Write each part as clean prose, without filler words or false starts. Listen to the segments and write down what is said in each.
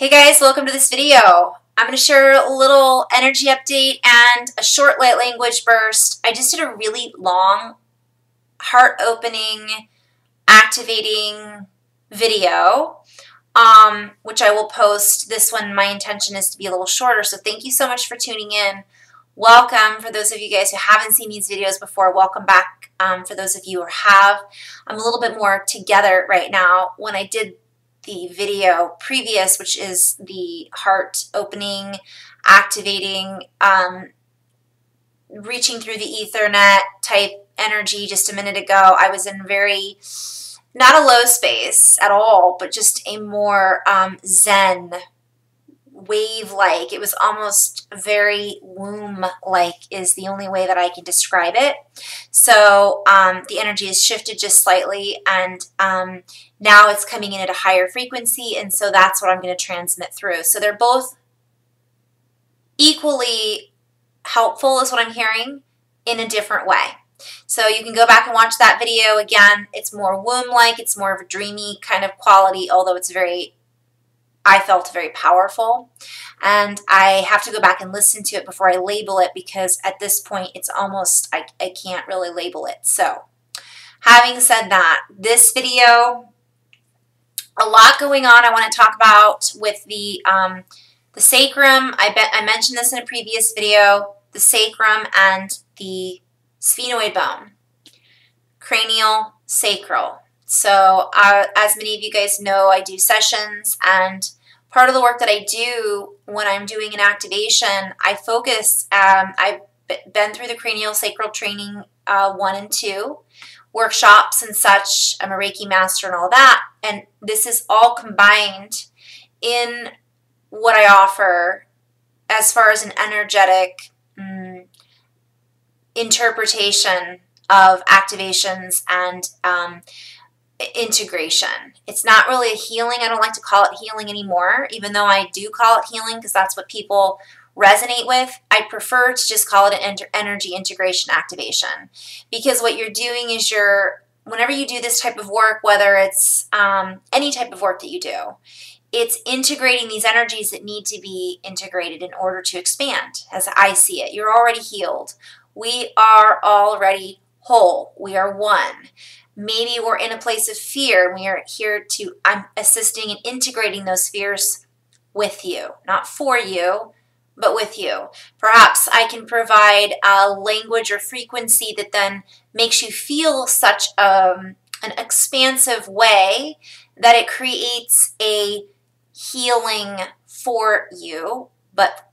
Hey guys, welcome to this video. I'm going to share a little energy update and a short light language burst. I just did a really long, heart-opening, activating video, which I will post. This one, my intention is to be a little shorter, so thank you so much for tuning in. Welcome for those of you guys who haven't seen these videos before. Welcome back for those of you who have. I'm a little bit more together right now. When I did the video previous, which is the heart opening, activating, reaching through the Ethernet type energy just a minute ago, I was in very, not a low space at all, but just a more zen, wave-like. It was almost very womb-like is the only way that I can describe it. So the energy has shifted just slightly, and now it's coming in at a higher frequency, and so that's what I'm going to transmit through. So they're both equally helpful is what I'm hearing in a different way. So you can go back and watch that video. Again, it's more womb-like, it's more of a dreamy kind of quality, although it's very, I felt very powerful. And I have to go back and listen to it before I label it, because at this point it's almost, I can't really label it. So having said that, this video, a lot going on I want to talk about with the sacrum. I mentioned this in a previous video, the sacrum and the sphenoid bone, cranial, sacral. So as many of you guys know, I do sessions, and part of the work that I do when I'm doing an activation, I focus, I've been through the cranial sacral training 1 and 2, workshops and such. I'm a REIKI Master and all that, and this is all combined in what I offer as far as an energetic interpretation of activations and integration. It's not really a healing. I don't like to call it healing anymore, even though I do call it healing because that's what people resonate with. I prefer to just call it an energy integration activation, because what you're doing is whenever you do this type of work, whether it's any type of work that you do, it's integrating these energies that need to be integrated in order to expand, as I see it. You're already healed. We are already whole. We are one. Maybe we're in a place of fear, and we are here to, I'm assisting in integrating those fears with you, not for you, but with you. Perhaps I can provide a language or frequency that then makes you feel such an expansive way that it creates a healing for you, but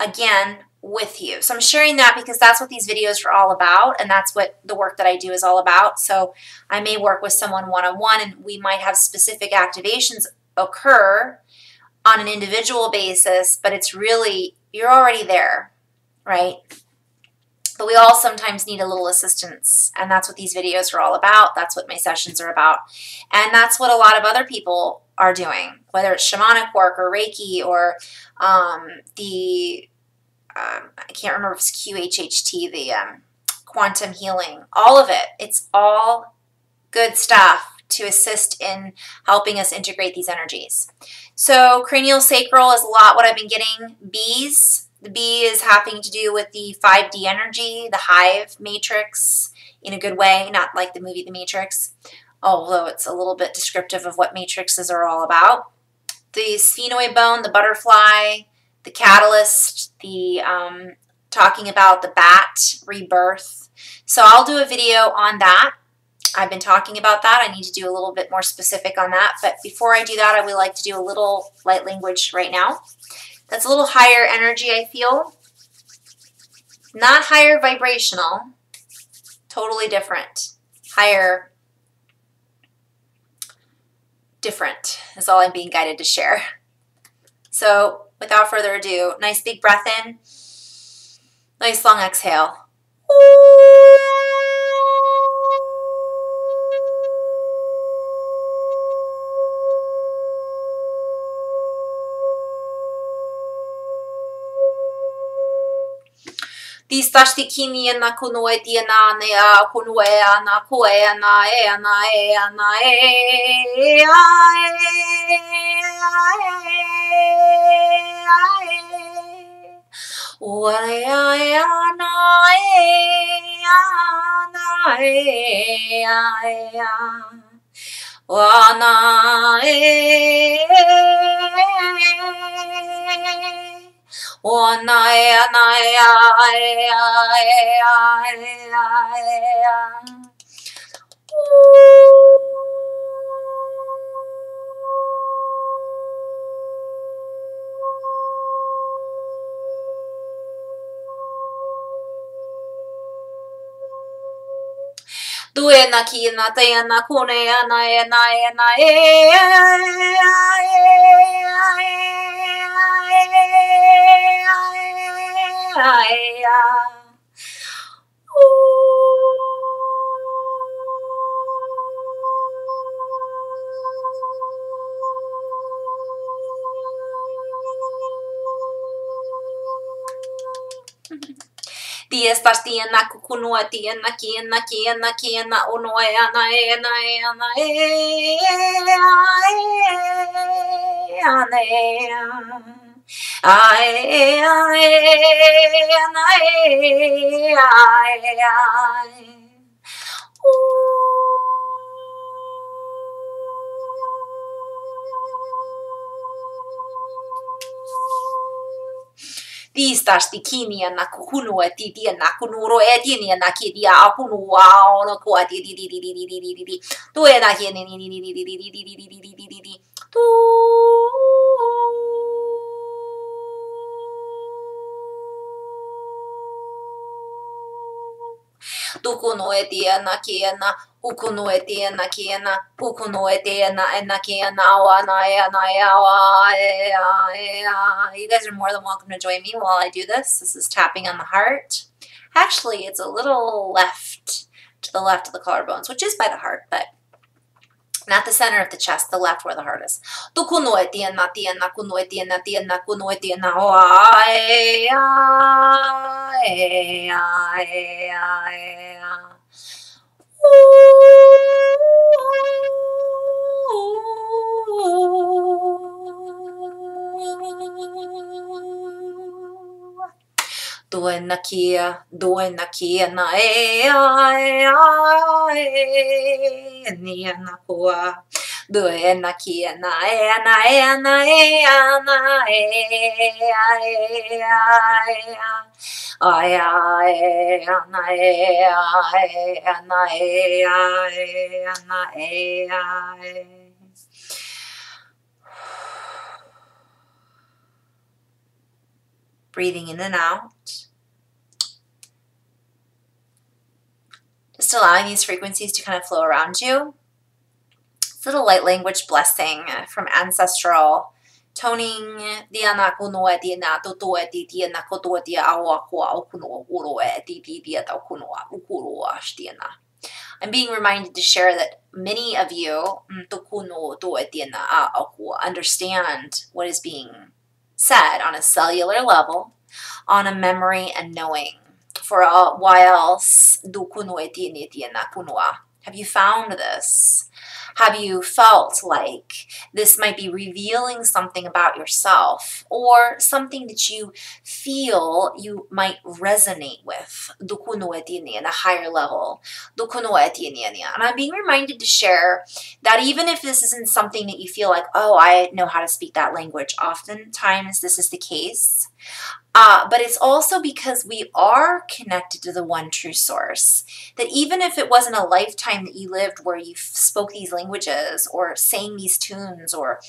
again, with you. So I'm sharing that because that's what these videos are all about, and that's what the work that I do is all about. So I may work with someone one-on-one, and we might have specific activations occur on an individual basis, but it's really, you're already there, right? But we all sometimes need a little assistance, and that's what these videos are all about. That's what my sessions are about, and that's what a lot of other people are doing, whether it's shamanic work or Reiki or I can't remember if it's QHHT, the quantum healing, all of it. It's all good stuff to assist in helping us integrate these energies. So cranial sacral is a lot what I've been getting. Bees. The bee is having to do with the 5D energy, the hive matrix in a good way, not like the movie The Matrix, although it's a little bit descriptive of what matrices are all about. The sphenoid bone, the butterfly, the catalyst, the talking about the bat rebirth. So I'll do a video on that. I've been talking about that. I need to do a little bit more specific on that. But before I do that, I would like to do a little light language right now. That's a little higher energy, I feel. Not higher vibrational. Totally different. Higher, different is all I'm being guided to share. So without further ado, nice big breath in, nice long exhale. Distastikini na kunoeti na nea kunoea na koea na ea na ea na ea Duena kina tena kunea na Diestas tiena kukunua tiena kiena unoea na Distas tikinia na kukunua titia na kunuro etinia na kidia akunua ono kwa di tuena hieni di tu Tukunoe tiena kiena ukunoe tiena kiena ukunoe tiena You guys are more than welcome to join me while I do this. This is tapping on the heart. Actually, it's a little left to the left of the collarbones, which is by the heart, but not the center of the chest, the left where the heart is. Tukunoe tiena kunoe tiena kunoe tiena Duena kia na na kua. Duena kia na Breathing in and out. Just allowing these frequencies to kind of flow around you. It's a little light language blessing from ancestral toning. I'm being reminded to share that many of you understand what is being said on a cellular level, on a memory and knowing. For a while, have you found this? Have you felt like this might be revealing something about yourself or something that you feel you might resonate with at a higher level? And I'm being reminded to share that even if this isn't something that you feel like, oh, I know how to speak that language, oftentimes this is the case. But it's also because we are connected to the one true source, that even if it wasn't a lifetime that you lived where you spoke these languages or sang these tunes or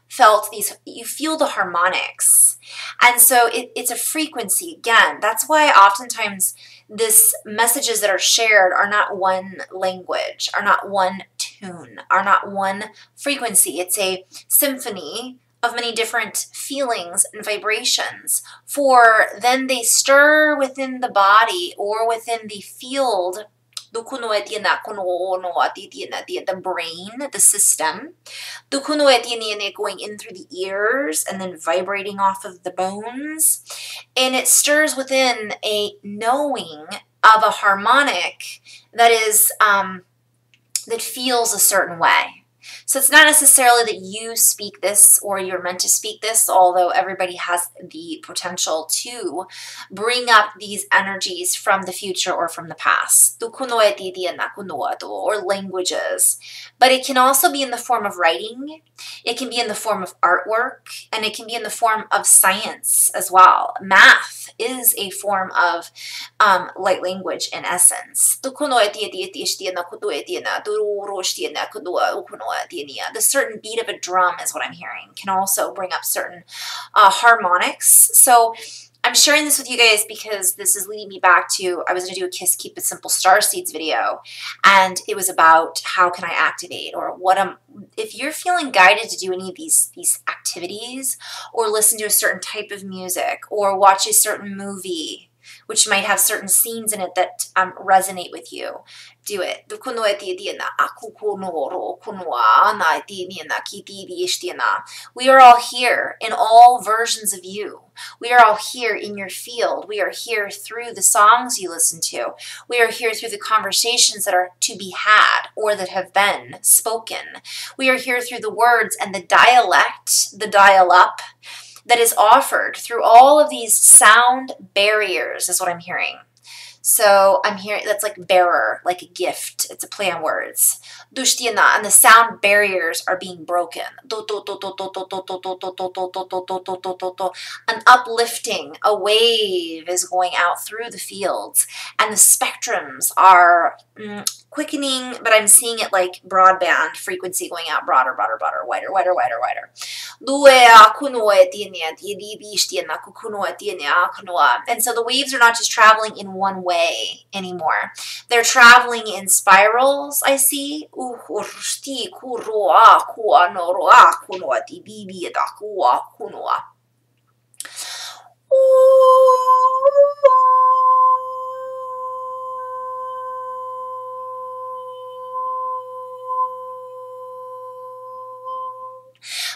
felt these, you feel the harmonics. And so it's a frequency again. That's why oftentimes this messages that are shared are not one language, are not one tune, are not one frequency. It's a symphony of many different feelings and vibrations, for then they stir within the body or within the field, the brain, the system, going in through the ears and then vibrating off of the bones, and it stirs within a knowing of a harmonic that is that feels a certain way. So it's not necessarily that you speak this or you're meant to speak this, although everybody has the potential to bring up these energies from the future or from the past, or languages. But it can also be in the form of writing, it can be in the form of artwork, and it can be in the form of science as well. Math is a form of light language in essence. The certain beat of a drum is what I'm hearing. Can also bring up certain harmonics. So I'm sharing this with you guys because this is leading me back to, I was going to do a Kiss Keep It Simple Star Seeds video, and it was about how can I activate, or if you're feeling guided to do any of these activities, or listen to a certain type of music, or watch a certain movie, which might have certain scenes in it that resonate with you, do it. We are all here in all versions of you. We are all here in your field. We are here through the songs you listen to. We are here through the conversations that are to be had or that have been spoken. We are here through the words and the dialect, the dial-up, that is offered through all of these sound barriers is what I'm hearing. So I'm hearing that's like bearer, like a gift. It's a play on words. And the sound barriers are being broken. An uplifting, a wave is going out through the fields, and the spectrums are quickening, but I'm seeing it like broadband frequency going out broader, broader, broader, wider, wider, wider, wider. And so the waves are not just traveling in one way anymore. They're traveling in spirals, I see.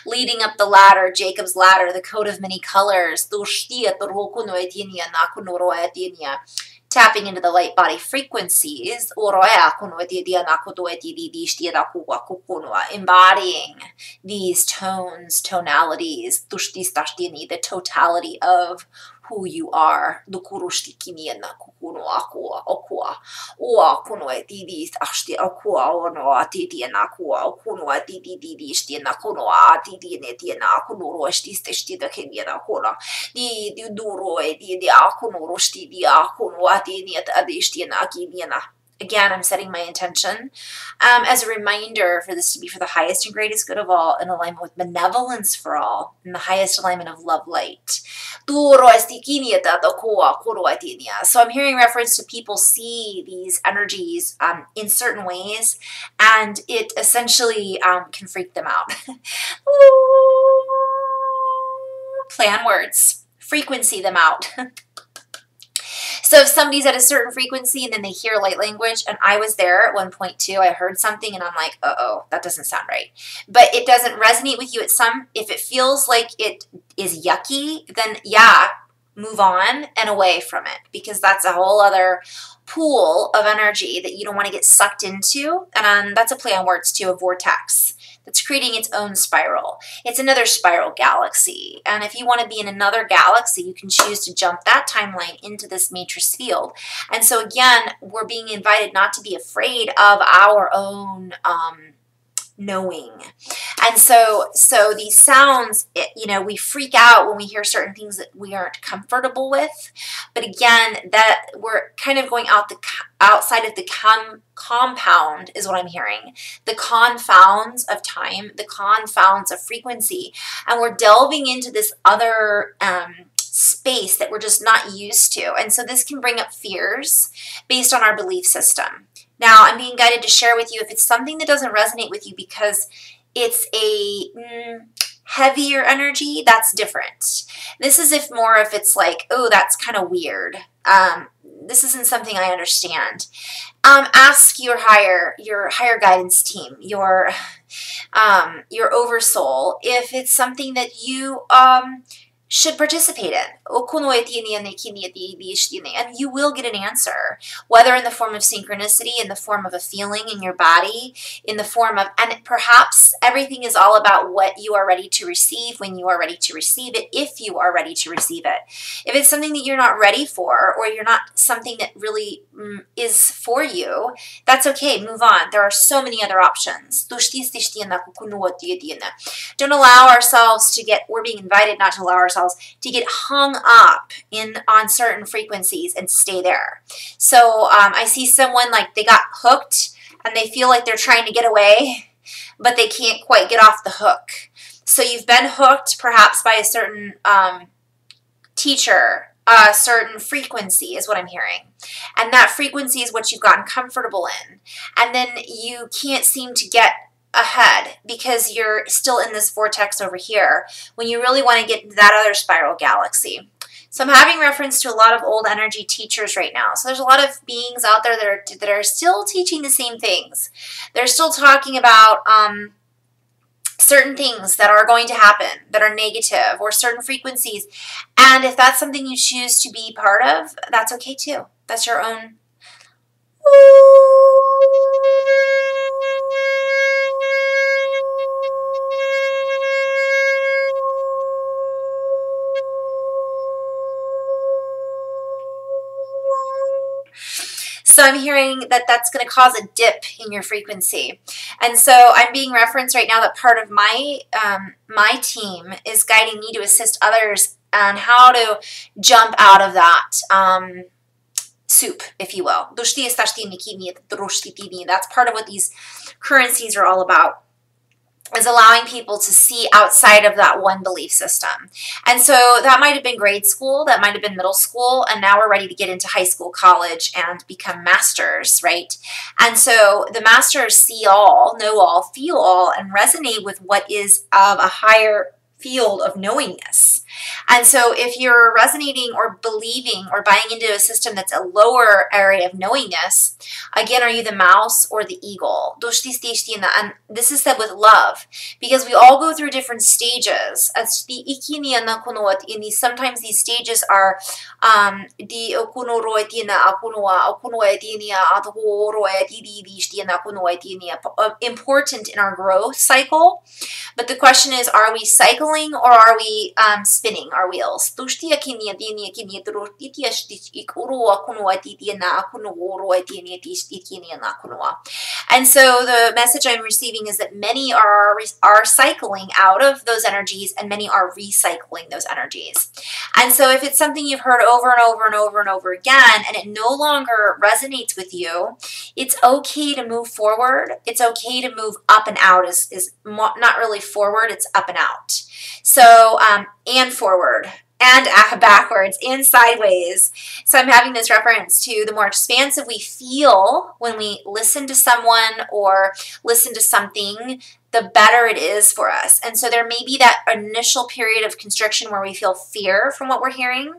Leading up the ladder, Jacob's ladder, the coat of many colors, tapping into the light body frequencies, embodying these tones, tonalities, the totality of who you are. Again, I'm setting my intention as a reminder for this to be for the highest and greatest good of all, in alignment with benevolence for all, in the highest alignment of love light. So I'm hearing reference to people see these energies in certain ways, and it essentially can freak them out. Play on words. Frequency them out. So if somebody's at a certain frequency and then they hear light language, and I was there at one point too, I heard something and I'm like, uh-oh, that doesn't sound right. But it doesn't resonate with you if it feels like it is yucky, then yeah, move on and away from it, because that's a whole other pool of energy that you don't want to get sucked into. And that's a play on words too, a vortex. It's creating its own spiral. It's another spiral galaxy. And if you want to be in another galaxy, you can choose to jump that timeline into this matrix field. And so again, we're being invited not to be afraid of our own knowing. And so these sounds, we freak out when we hear certain things that we aren't comfortable with. But again, that we're kind of going outside of the compound is what I'm hearing. The confounds of time, the confounds of frequency. And we're delving into this other space that we're just not used to. And so this can bring up fears based on our belief system. Now, I'm being guided to share with you if it's something that doesn't resonate with you because it's a heavier energy, that's different. This is if it's like, oh, that's kind of weird. This isn't something I understand. Ask your higher guidance team, your oversoul, if it's something that you should participate in. And you will get an answer, whether in the form of synchronicity, in the form of a feeling in your body, in the form of, and perhaps everything is all about what you are ready to receive, when you are ready to receive it, if you are ready to receive it. If it's something that you're not ready for, or you're not something that really is for you, that's okay, move on. There are so many other options. Don't allow ourselves to get, we're being invited not to allow ourselves to get hung up on certain frequencies and stay there. So I see someone like they got hooked and they feel like they're trying to get away, but they can't quite get off the hook. So you've been hooked perhaps by a certain teacher, a certain frequency is what I'm hearing. And that frequency is what you've gotten comfortable in. And then you can't seem to get ahead because you're still in this vortex over here when you really want to get into that other spiral galaxy. So I'm having reference to a lot of old energy teachers right now. So there's a lot of beings out there that are still teaching the same things. They're still talking about certain things that are going to happen that are negative, or certain frequencies. And if that's something you choose to be part of, that's okay too. That's your own. So I'm hearing that that's going to cause a dip in your frequency. And so I'm being referenced right now that part of my my team is guiding me to assist others on how to jump out of that soup, if you will. That's part of what these currencies are all about, is allowing people to see outside of that one belief system. And so that might have been grade school, that might have been middle school, and now we're ready to get into high school, college, and become masters, right? And so the masters see all, know all, feel all, and resonate with what is of a higher field of knowingness. And so if you're resonating or believing or buying into a system that's a lower area of knowingness, again, are you the mouse or the eagle? And this is said with love, because we all go through different stages. Sometimes these stages are important in our growth cycle. But the question is, are we cycling or are we spinning our wheels? And so the message I'm receiving is that many are cycling out of those energies, and many are recycling those energies. And so if it's something you've heard over and over and over and over again, and it no longer resonates with you, it's okay to move forward. It's okay to move up and out. Is not really forward, it's up and out. So, and forward, and backwards, and sideways. So I'm having this reference to the more expansive we feel when we listen to someone or listen to something, the better it is for us. And so there may be that initial period of constriction where we feel fear from what we're hearing,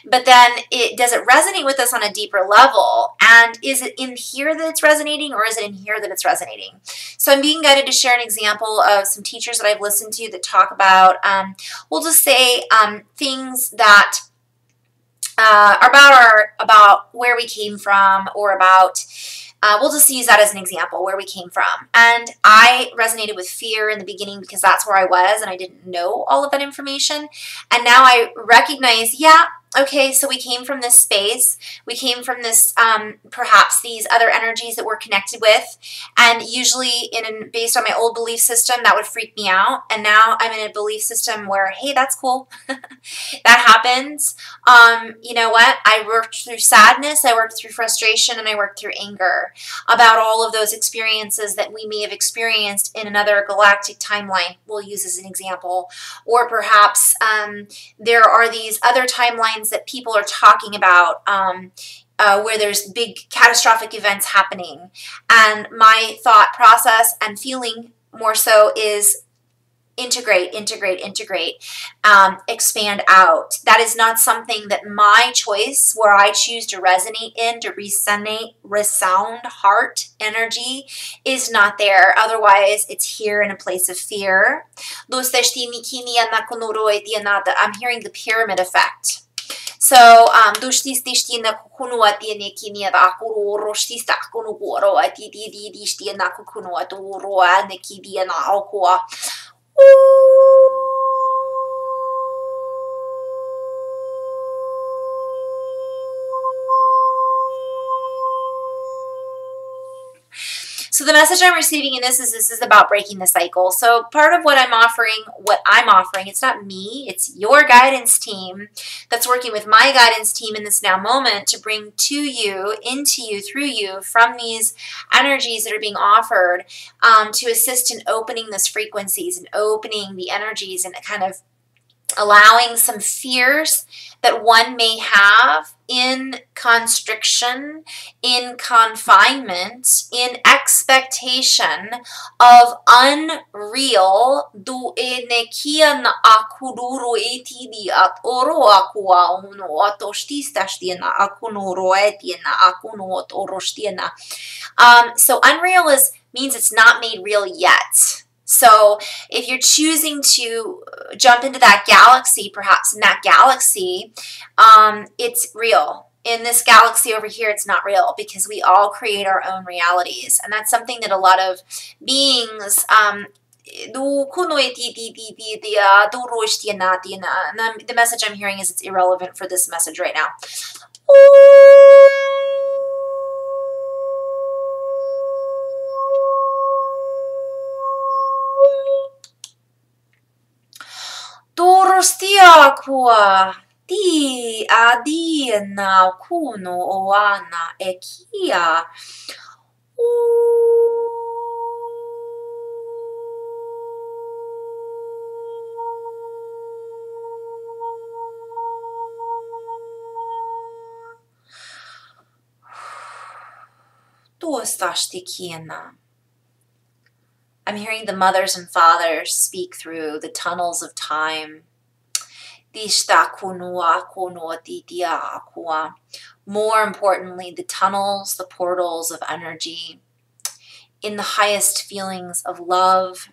but then does it resonate with us on a deeper level? And is it in here that it's resonating, or is it in here that it's resonating? So I'm being guided to share an example of some teachers that I've listened to that talk about, we'll just say things that are about where we came from, or about we'll just use that as an example, where we came from. And I resonated with fear in the beginning because that's where I was and I didn't know all of that information. And now I recognize, yeah, okay, so we came from this space. We came from this, perhaps these other energies that we're connected with. And usually based on my old belief system, that would freak me out. And now I'm in a belief system where, hey, that's cool. That happens. You know what? I worked through sadness, I worked through frustration, and I worked through anger about all of those experiences that we may have experienced in another galactic timeline, we'll use as an example. Or perhaps there are these other timelines that people are talking about where there's big catastrophic events happening. And my thought process and feeling more so is, integrate, expand out. That is not something that my choice, where I choose to resonate in, to resound heart energy, is not there. Otherwise, it's here in a place of fear. I'm hearing the pyramid effect. So, so the message I'm receiving in this is about breaking the cycle. So part of what I'm offering, it's not me, it's your guidance team that's working with my guidance team in this now moment to bring to you, into you, through you, from these energies that are being offered, to assist in opening those frequencies and opening the energies and kind of allowing some fears that one may have in constriction, in confinement, in expectation of unreal so unreal means it's not made real yet. So if you're choosing to jump into that galaxy, perhaps in that galaxy, it's real. In this galaxy over here, it's not real, because we all create our own realities. And that's something that a lot of beings, the message I'm hearing is it's irrelevant for this message right now. Dorostiakua di adina kuno oana ekia. I'm hearing the mothers and fathers speak through the tunnels of time. More importantly, the tunnels, the portals of energy, in the highest feelings of love,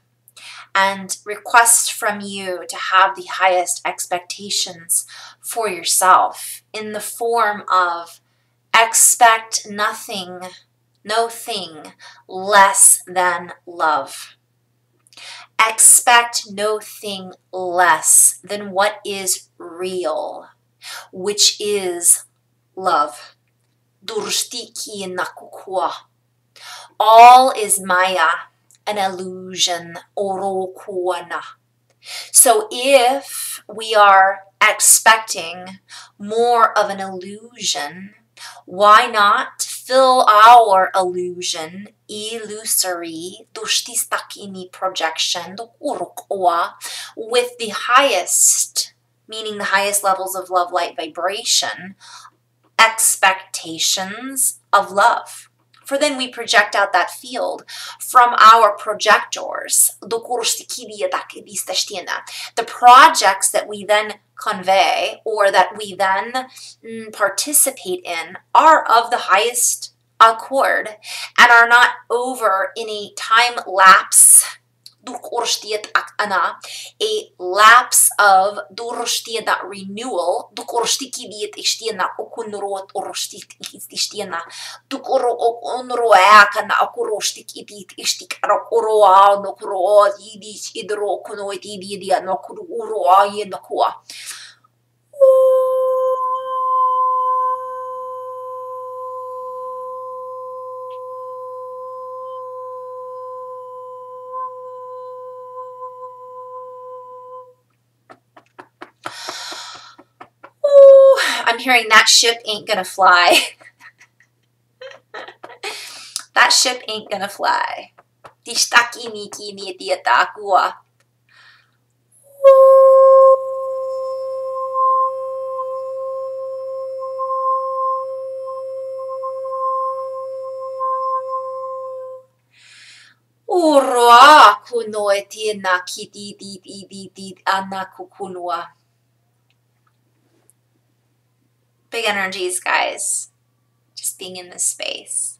and request from you to have the highest expectations for yourself in the form of expect nothing, no thing less than love. Expect no thing less than what is real, which is love. All is Maya, an illusion. So if we are expecting more of an illusion, why not fill our illusion, illusory, projection, with the highest, meaning the highest levels of love, light, vibration, expectations of love. For then we project out that field from our projectors. The projects that we then convey or that we then participate in are of the highest accord and are not over in a time lapse, a lapse of renewal, I'm hearing that ship ain't gonna fly. That ship ain't gonna fly. Uroa Big energies, guys. Just being in this space.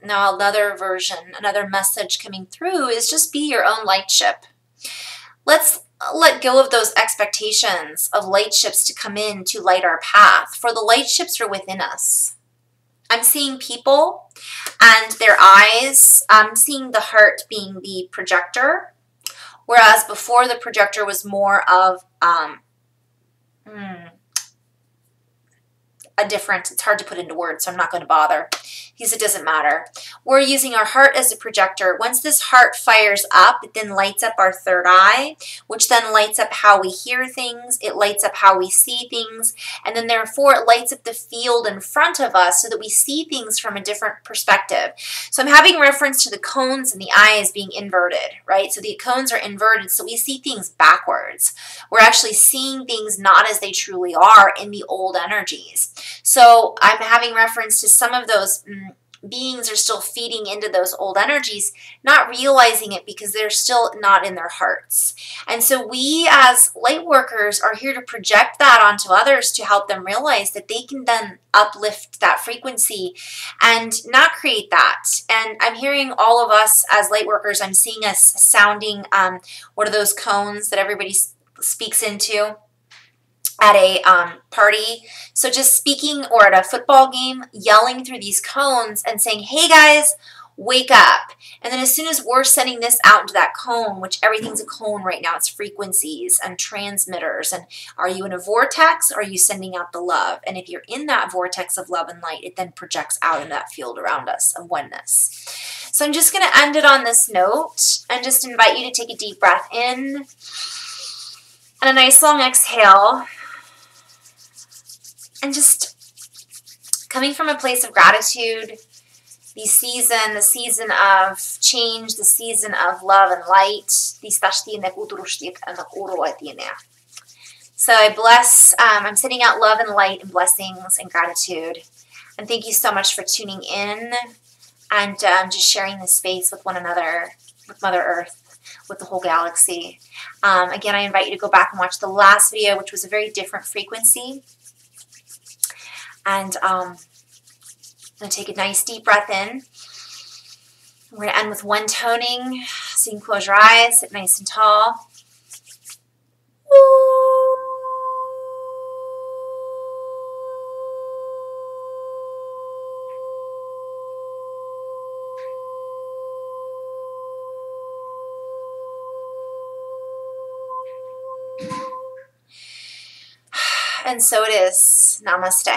Now another version, another message coming through is just be your own light ship. Let's let go of those expectations of light ships to come in to light our path, for the light ships are within us. I'm seeing people and their eyes. I'm seeing the heart being the projector, whereas before the projector was more of a different, it's hard to put into words, so I'm not going to bother because it doesn't matter. We're using our heart as a projector. Once this heart fires up, it then lights up our third eye, which then lights up how we hear things, it lights up how we see things, and then therefore it lights up the field in front of us so that we see things from a different perspective. So I'm having reference to the cones and the eyes being inverted, right? So the cones are inverted, so we see things backwards. We're actually seeing things not as they truly are in the old energies. So I'm having reference to some of those beings are still feeding into those old energies, not realizing it because they're still not in their hearts. And so we as light workers are here to project that onto others to help them realize that they can then uplift that frequency and not create that. And I'm hearing all of us as light workers, I'm seeing us sounding, what are those cones that everybody speaks into at a party? So just speaking, or at a football game, yelling through these cones and saying, hey guys, wake up. And then as soon as we're sending this out into that cone, which everything's a cone right now, it's frequencies and transmitters. And are you in a vortex, or are you sending out the love? And if you're in that vortex of love and light, it then projects out in that field around us of oneness. So I'm just going to end it on this note and just invite you to take a deep breath in and a nice long exhale. And just coming from a place of gratitude, the season of change, the season of love and light. So I bless, I'm sending out love and light and blessings and gratitude. And thank you so much for tuning in and just sharing this space with one another, with Mother Earth, with the whole galaxy. Again, I invite you to go back and watch the last video, which was a very different frequency. And I'm going to take a nice deep breath in. We're going to end with one toning. So you can close your eyes, sit nice and tall. And so it is. Namaste.